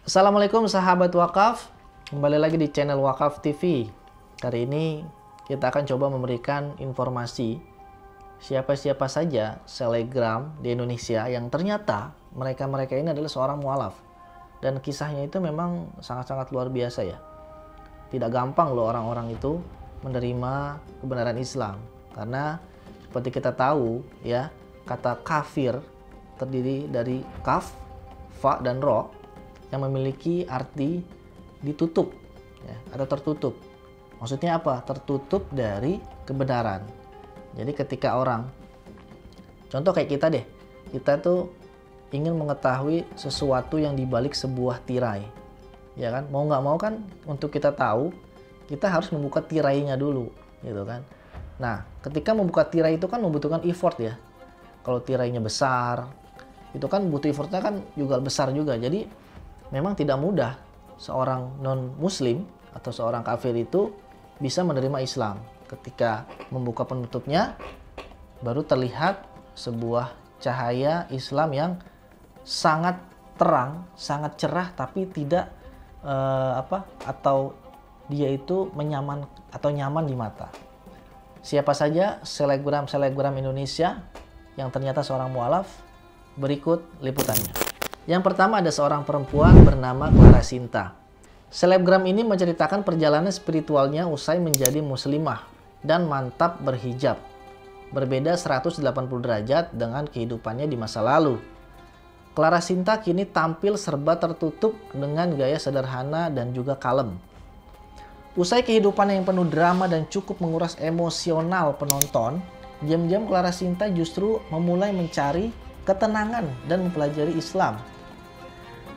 Assalamualaikum sahabat wakaf, kembali lagi di channel Wakaf TV. Kali ini kita akan coba memberikan informasi siapa-siapa saja selebgram di Indonesia yang ternyata mereka ini adalah seorang mualaf. Dan kisahnya itu memang sangat-sangat luar biasa ya. Tidak gampang loh orang-orang itu menerima kebenaran Islam. Karena seperti kita tahu ya, kata kafir terdiri dari kaf, fa, dan ro yang memiliki arti ditutup ya, atau tertutup. Maksudnya apa? Tertutup dari kebenaran. Jadi ketika orang, contoh kayak kita deh, kita tuh ingin mengetahui sesuatu yang dibalik sebuah tirai, ya kan? Mau nggak mau kan, untuk kita tahu, kita harus membuka tirainya dulu, gitu kan? Nah, ketika membuka tirai itu kan membutuhkan effort ya. Kalau tirainya besar, itu kan butuh effortnya kan juga besar juga. Jadi memang tidak mudah seorang non-muslim atau seorang kafir itu bisa menerima Islam. Ketika membuka penutupnya, baru terlihat sebuah cahaya Islam yang sangat terang, sangat cerah, tapi tidak atau dia itu nyaman di mata. Siapa saja selebgram Indonesia yang ternyata seorang mualaf? Berikut liputannya. Yang pertama ada seorang perempuan bernama Clara Sinta. Selebgram ini menceritakan perjalanan spiritualnya usai menjadi muslimah dan mantap berhijab. Berbeda 180 derajat dengan kehidupannya di masa lalu. Clara Sinta kini tampil serba tertutup dengan gaya sederhana dan juga kalem. Usai kehidupan yang penuh drama dan cukup menguras emosional penonton, diam-diam Clara Sinta justru memulai mencari ketenangan dan mempelajari Islam.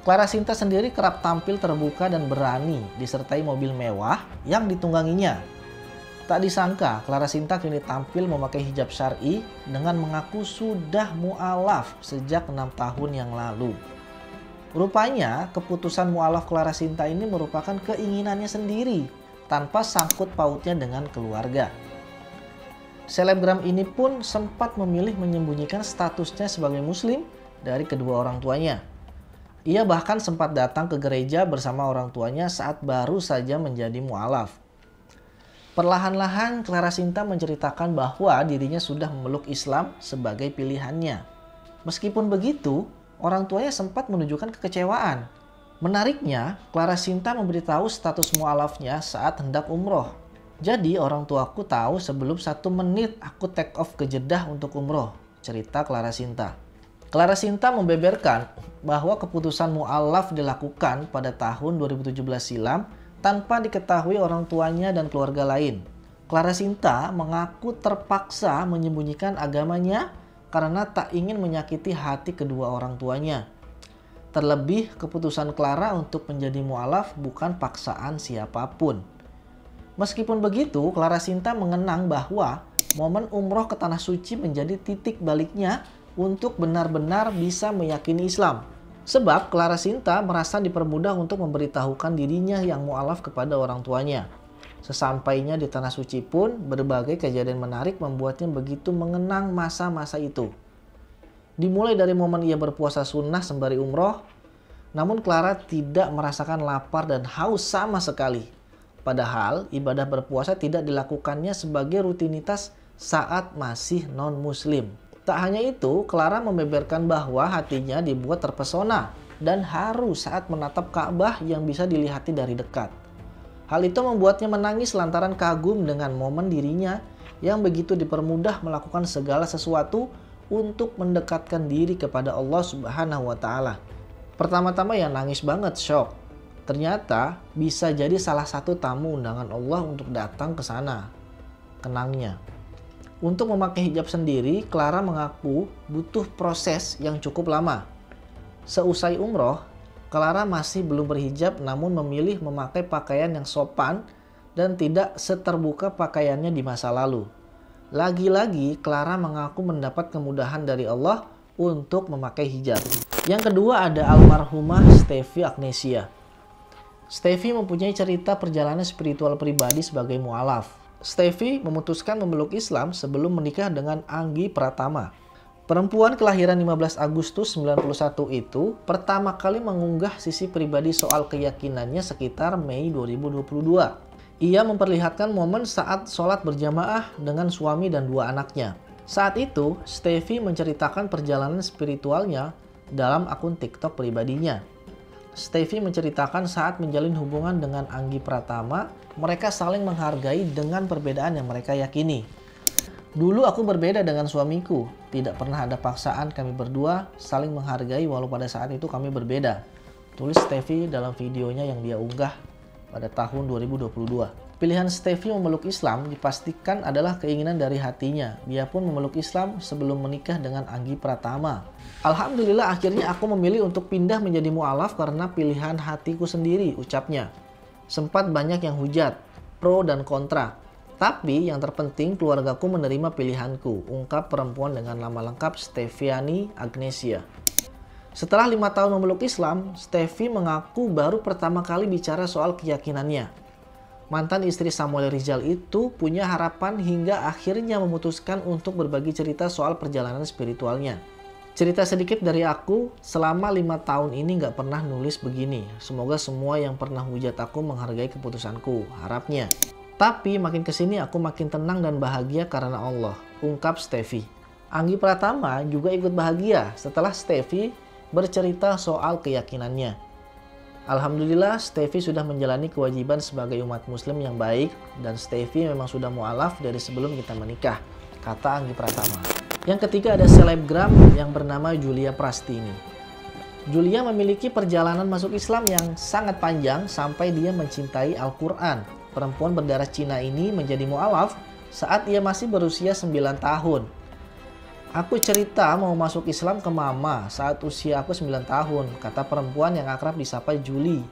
Clara Sinta sendiri kerap tampil terbuka dan berani disertai mobil mewah yang ditungganginya. Tak disangka, Clara Sinta kini tampil memakai hijab syar'i dengan mengaku sudah mu'alaf sejak 6 tahun yang lalu. Rupanya, keputusan mu'alaf Clara Sinta ini merupakan keinginannya sendiri tanpa sangkut pautnya dengan keluarga. Selebgram ini pun sempat memilih menyembunyikan statusnya sebagai muslim dari kedua orang tuanya. Ia bahkan sempat datang ke gereja bersama orang tuanya saat baru saja menjadi mu'alaf. Perlahan-lahan Clara Sinta menceritakan bahwa dirinya sudah memeluk Islam sebagai pilihannya. Meskipun begitu, orang tuanya sempat menunjukkan kekecewaan. Menariknya, Clara Sinta memberitahu status mu'alafnya saat hendak umroh. Jadi orang tuaku tahu sebelum 1 menit aku take off ke Jeddah untuk umroh, cerita Clara Sinta. Clara Sinta membeberkan bahwa keputusan mu'alaf dilakukan pada tahun 2017 silam tanpa diketahui orang tuanya dan keluarga lain. Clara Sinta mengaku terpaksa menyembunyikan agamanya karena tak ingin menyakiti hati kedua orang tuanya. Terlebih keputusan Clara untuk menjadi mu'alaf bukan paksaan siapapun. Meskipun begitu, Clara Sinta mengenang bahwa momen umroh ke Tanah Suci menjadi titik baliknya untuk benar-benar bisa meyakini Islam. Sebab Clara Sinta merasa dipermudah untuk memberitahukan dirinya yang mu'alaf kepada orang tuanya. Sesampainya di Tanah Suci pun, berbagai kejadian menarik membuatnya begitu mengenang masa-masa itu. Dimulai dari momen ia berpuasa sunnah sembari umroh, namun Clara tidak merasakan lapar dan haus sama sekali. Padahal ibadah berpuasa tidak dilakukannya sebagai rutinitas saat masih non-muslim. Tak hanya itu, Clara membeberkan bahwa hatinya dibuat terpesona dan haru saat menatap Ka'bah yang bisa dilihati dari dekat. Hal itu membuatnya menangis lantaran kagum dengan momen dirinya yang begitu dipermudah melakukan segala sesuatu untuk mendekatkan diri kepada Allah Subhanahu wa Ta'ala. Pertama-tama ya nangis banget, shock. Ternyata bisa jadi salah satu tamu undangan Allah untuk datang ke sana, kenangnya. Untuk memakai hijab sendiri, Clara mengaku butuh proses yang cukup lama. Seusai umroh, Clara masih belum berhijab namun memilih memakai pakaian yang sopan dan tidak seterbuka pakaiannya di masa lalu. Lagi-lagi, Clara mengaku mendapat kemudahan dari Allah untuk memakai hijab. Yang kedua ada almarhumah Stevie Agnesia. Stevie mempunyai cerita perjalanan spiritual pribadi sebagai mu'alaf. Stevie memutuskan memeluk Islam sebelum menikah dengan Anggi Pratama. Perempuan kelahiran 15 Agustus 91 itu pertama kali mengunggah sisi pribadi soal keyakinannya sekitar Mei 2022. Ia memperlihatkan momen saat sholat berjamaah dengan suami dan 2 anaknya. Saat itu, Steffi menceritakan perjalanan spiritualnya dalam akun TikTok pribadinya. Steffi menceritakan saat menjalin hubungan dengan Anggi Pratama, mereka saling menghargai dengan perbedaan yang mereka yakini. Dulu aku berbeda dengan suamiku, tidak pernah ada paksaan, kami berdua saling menghargai walau pada saat itu kami berbeda. Tulis Steffi dalam videonya yang dia unggah pada tahun 2022. Pilihan Steffi memeluk Islam dipastikan adalah keinginan dari hatinya. Dia pun memeluk Islam sebelum menikah dengan Anggi Pratama. Alhamdulillah akhirnya aku memilih untuk pindah menjadi mu'alaf karena pilihan hatiku sendiri, ucapnya. Sempat banyak yang hujat, pro dan kontra. Tapi yang terpenting keluargaku menerima pilihanku, ungkap perempuan dengan nama lengkap Stefiani Agnesia. Setelah 5 tahun memeluk Islam, Steffi mengaku baru pertama kali bicara soal keyakinannya. Mantan istri Samuel Rizal itu punya harapan hingga akhirnya memutuskan untuk berbagi cerita soal perjalanan spiritualnya. Cerita sedikit dari aku, selama 5 tahun ini gak pernah nulis begini. Semoga semua yang pernah hujat aku menghargai keputusanku, harapnya. Tapi makin kesini aku makin tenang dan bahagia karena Allah, ungkap Steffi. Anggi Pratama juga ikut bahagia setelah Steffi bercerita soal keyakinannya. Alhamdulillah Steffi sudah menjalani kewajiban sebagai umat muslim yang baik dan Steffi memang sudah mu'alaf dari sebelum kita menikah, kata Anggi Pratama. Yang ketiga ada selebgram yang bernama Julia Prastini. Julia memiliki perjalanan masuk Islam yang sangat panjang sampai dia mencintai Al-Quran. Perempuan berdarah Cina ini menjadi mu'alaf saat ia masih berusia 9 tahun. Aku cerita mau masuk Islam ke mama saat usia aku 9 tahun, kata perempuan yang akrab disapa Juli.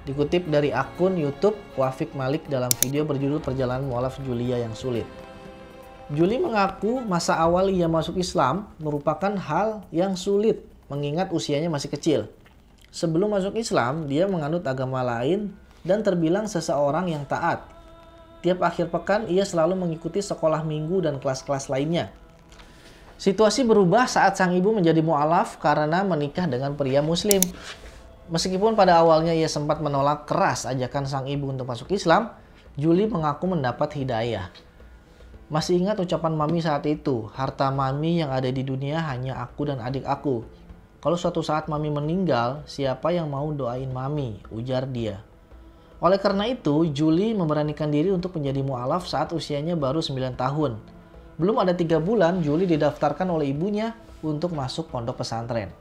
Dikutip dari akun YouTube Wafik Malik dalam video berjudul Perjalanan Mu'alaf Julia yang Sulit. Juli mengaku masa awal ia masuk Islam merupakan hal yang sulit mengingat usianya masih kecil. Sebelum masuk Islam, dia menganut agama lain dan terbilang seseorang yang taat. Tiap akhir pekan ia selalu mengikuti sekolah minggu dan kelas-kelas lainnya. Situasi berubah saat sang ibu menjadi mu'alaf karena menikah dengan pria muslim. Meskipun pada awalnya ia sempat menolak keras ajakan sang ibu untuk masuk Islam, Juli mengaku mendapat hidayah. Masih ingat ucapan mami saat itu, harta mami yang ada di dunia hanya aku dan adik aku. Kalau suatu saat mami meninggal, siapa yang mau doain mami? Ujar dia. Oleh karena itu, Juli memberanikan diri untuk menjadi mu'alaf saat usianya baru 9 tahun. Belum ada 3 bulan, Juli didaftarkan oleh ibunya untuk masuk pondok pesantren.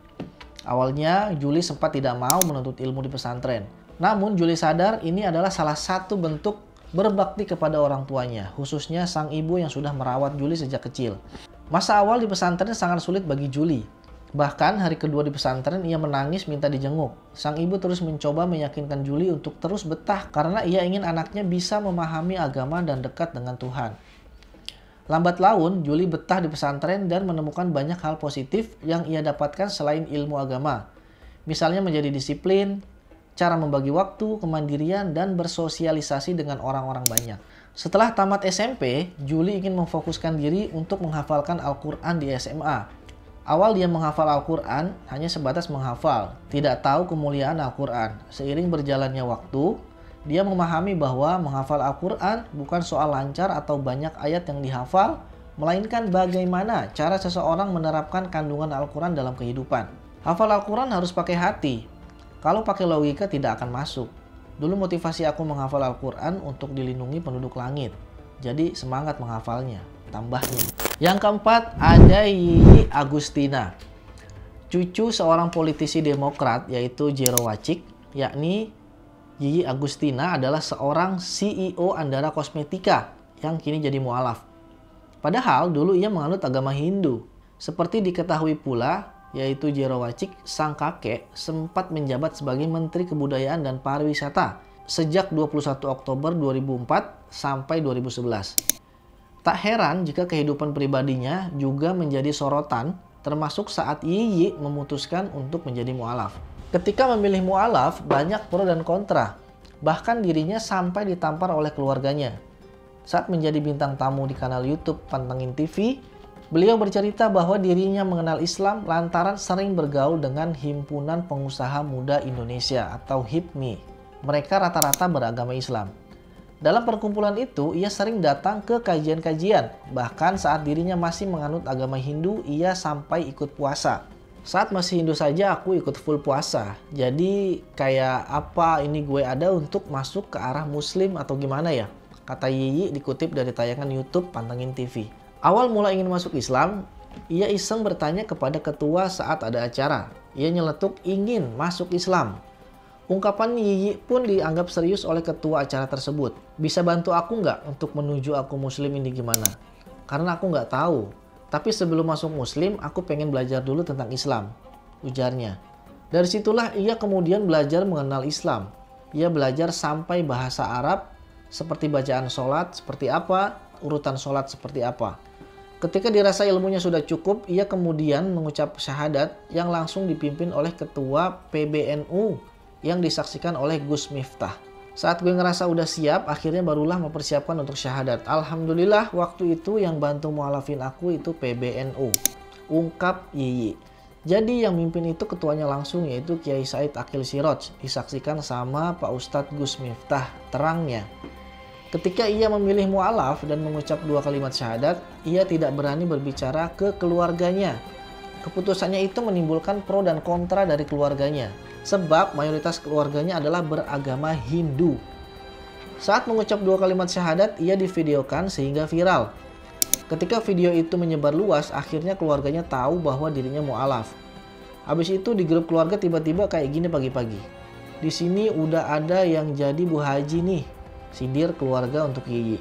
Awalnya, Juli sempat tidak mau menuntut ilmu di pesantren. Namun, Juli sadar ini adalah salah satu bentuk berbakti kepada orang tuanya, khususnya sang ibu yang sudah merawat Juli sejak kecil. Masa awal di pesantren sangat sulit bagi Juli. Bahkan hari kedua di pesantren ia menangis minta dijenguk. Sang ibu terus mencoba meyakinkan Juli untuk terus betah karena ia ingin anaknya bisa memahami agama dan dekat dengan Tuhan. Lambat laun Juli betah di pesantren dan menemukan banyak hal positif yang ia dapatkan selain ilmu agama. Misalnya menjadi disiplin, cara membagi waktu, kemandirian, dan bersosialisasi dengan orang-orang banyak. Setelah tamat SMP, Juli ingin memfokuskan diri untuk menghafalkan Al-Quran di SMA. Awal dia menghafal Al-Quran hanya sebatas menghafal, tidak tahu kemuliaan Al-Quran. Seiring berjalannya waktu, dia memahami bahwa menghafal Al-Quran bukan soal lancar atau banyak ayat yang dihafal, melainkan bagaimana cara seseorang menerapkan kandungan Al-Quran dalam kehidupan. Hafal Al-Quran harus pakai hati. Kalau pakai logika tidak akan masuk. Dulu motivasi aku menghafal Al-Quran untuk dilindungi penduduk langit. Jadi semangat menghafalnya, tambahnya. Yang keempat ada Yiyi Agustina, cucu seorang politisi Demokrat yaitu Jero Wacik, yakni Yiyi Agustina adalah seorang CEO Andara Kosmetika yang kini jadi mu'alaf. Padahal dulu ia menganut agama Hindu. Seperti diketahui pula, yaitu Jero Wacik, sang kakek sempat menjabat sebagai Menteri Kebudayaan dan Pariwisata sejak 21 Oktober 2004 sampai 2011. Tak heran jika kehidupan pribadinya juga menjadi sorotan, termasuk saat Yiyi memutuskan untuk menjadi mu'alaf. Ketika memilih mu'alaf, banyak pro dan kontra. Bahkan dirinya sampai ditampar oleh keluarganya. Saat menjadi bintang tamu di kanal YouTube Pantengin TV, Beliau bercerita bahwa dirinya mengenal Islam lantaran sering bergaul dengan Himpunan Pengusaha Muda Indonesia atau HIPMI. Mereka rata-rata beragama Islam. Dalam perkumpulan itu, ia sering datang ke kajian-kajian. Bahkan saat dirinya masih menganut agama Hindu, ia sampai ikut puasa. Saat masih Hindu saja aku ikut full puasa. Jadi kayak apa ini gue ada untuk masuk ke arah Muslim atau gimana ya? Kata Yiyi dikutip dari tayangan YouTube Pantengin TV. Awal mula ingin masuk Islam, ia iseng bertanya kepada ketua saat ada acara. Ia nyeletuk ingin masuk Islam. Ungkapan Yiyi pun dianggap serius oleh ketua acara tersebut. Bisa bantu aku nggak untuk menuju aku Muslim ini gimana? Karena aku nggak tahu. Tapi sebelum masuk Muslim, aku pengen belajar dulu tentang Islam, ujarnya. Dari situlah ia kemudian belajar mengenal Islam. Ia belajar sampai bahasa Arab, seperti bacaan sholat seperti apa, urutan sholat seperti apa. Ketika dirasa ilmunya sudah cukup, ia kemudian mengucap syahadat yang langsung dipimpin oleh ketua PBNU yang disaksikan oleh Gus Miftah. Saat gue ngerasa udah siap, akhirnya barulah mempersiapkan untuk syahadat. Alhamdulillah waktu itu yang bantu mualafin aku itu PBNU, ungkap Yiyi. Jadi yang mimpin itu ketuanya langsung yaitu Kiai Said Akil Siroj, disaksikan sama Pak Ustadz Gus Miftah, terangnya. Ketika ia memilih mu'alaf dan mengucap 2 kalimat syahadat, ia tidak berani berbicara ke keluarganya. Keputusannya itu menimbulkan pro dan kontra dari keluarganya, sebab mayoritas keluarganya adalah beragama Hindu. Saat mengucap 2 kalimat syahadat, ia divideokan sehingga viral. Ketika video itu menyebar luas, akhirnya keluarganya tahu bahwa dirinya mu'alaf. Habis itu di grup keluarga tiba-tiba kayak gini pagi-pagi. Di sini udah ada yang jadi Bu Haji nih, sindir keluarga untuk Yiyi.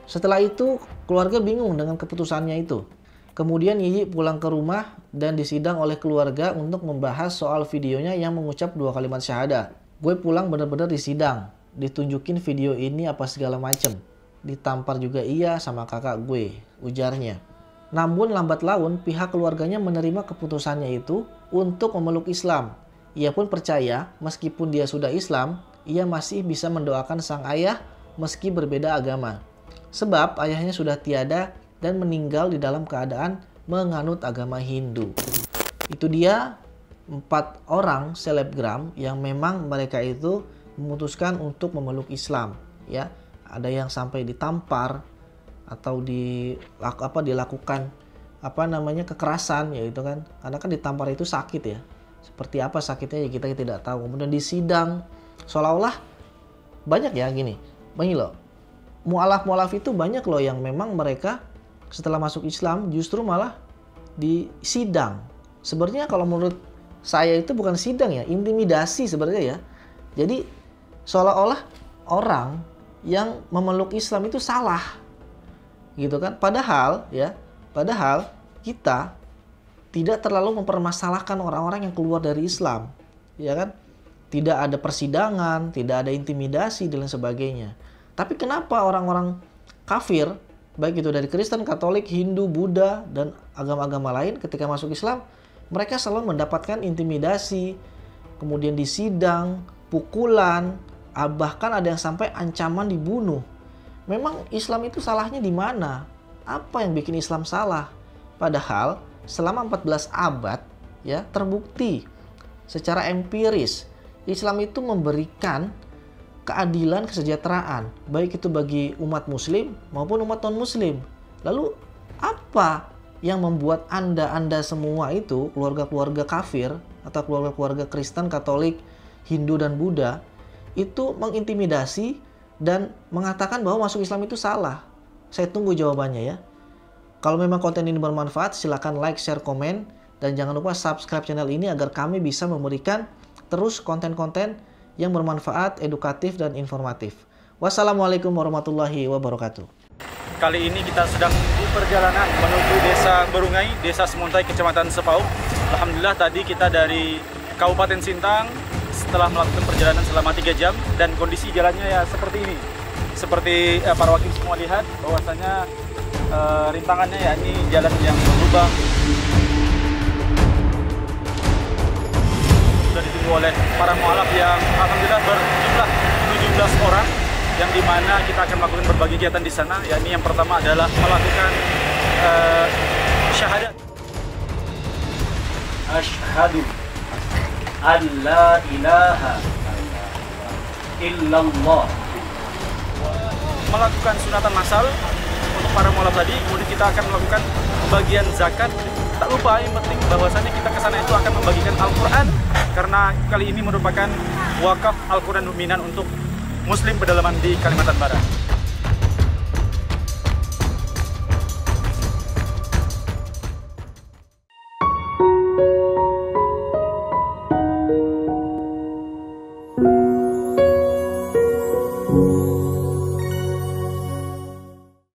Setelah itu, keluarga bingung dengan keputusannya itu. Kemudian Yiyi pulang ke rumah dan disidang oleh keluarga untuk membahas soal videonya yang mengucap 2 kalimat syahadat. Gue pulang bener-bener disidang, ditunjukin video ini apa segala macem. Ditampar juga iya sama kakak gue, ujarnya. Namun lambat laun pihak keluarganya menerima keputusannya itu untuk memeluk Islam. Ia pun percaya meskipun dia sudah Islam, ia masih bisa mendoakan sang ayah meski berbeda agama. Sebab ayahnya sudah tiada dan meninggal di dalam keadaan menganut agama Hindu. Itu dia 4 orang selebgram yang memang mereka itu memutuskan untuk memeluk Islam. Ya, ada yang sampai ditampar atau dilakukan kekerasan, yaitu kan, karena kan ditampar itu sakit ya. Seperti apa sakitnya ya kita tidak tahu. Kemudian disidang. Seolah-olah banyak ya gini loh, mu'alaf itu banyak loh yang memang mereka setelah masuk Islam justru malah disidang. Sebenarnya kalau menurut saya itu bukan sidang ya, intimidasi sebenarnya ya. Jadi seolah-olah orang yang memeluk Islam itu salah gitu kan, padahal kita tidak terlalu mempermasalahkan orang-orang yang keluar dari Islam, ya kan? Tidak ada persidangan, tidak ada intimidasi dan lain sebagainya. Tapi kenapa orang-orang kafir, baik itu dari Kristen, Katolik, Hindu, Buddha, dan agama-agama lain ketika masuk Islam, mereka selalu mendapatkan intimidasi, kemudian disidang, pukulan, bahkan ada yang sampai ancaman dibunuh. Memang Islam itu salahnya di mana? Apa yang bikin Islam salah? Padahal selama 14 abad ya terbukti secara empiris Islam itu memberikan keadilan, kesejahteraan, baik itu bagi umat muslim maupun umat non-muslim. Lalu apa yang membuat Anda semua itu, keluarga-keluarga kafir atau keluarga-keluarga Kristen, Katolik, Hindu, dan Buddha, itu mengintimidasi dan mengatakan bahwa masuk Islam itu salah? Saya tunggu jawabannya ya. Kalau memang konten ini bermanfaat, silakan like, share, komen, dan jangan lupa subscribe channel ini agar kami bisa memberikan terus konten-konten yang bermanfaat, edukatif, dan informatif. Wassalamualaikum warahmatullahi wabarakatuh. Kali ini kita sedang di perjalanan menuju Desa Berungai, Desa Semontai, Kecamatan Sepauk. Alhamdulillah tadi kita dari Kabupaten Sintang setelah melakukan perjalanan selama 3 jam dan kondisi jalannya ya seperti ini. Seperti para wakil semua lihat bahwasanya rintangannya ya ini jalan yang berlubang. Sudah ditunggu oleh para mualaf yang alhamdulillah berjumlah 17 orang, yang dimana kita akan melakukan berbagai kegiatan di sana. Ya, ini yang pertama adalah melakukan syahadat. Asyhadu an la ilaha illallah. Melakukan sunatan massal untuk para mualaf tadi, kemudian kita akan melakukan bagian zakat. Tak lupa yang penting bahwasannya kita ke sana itu akan membagikan Al-Quran, karena kali ini merupakan wakaf Al-Quran dominan untuk Muslim pedalaman di Kalimantan Barat.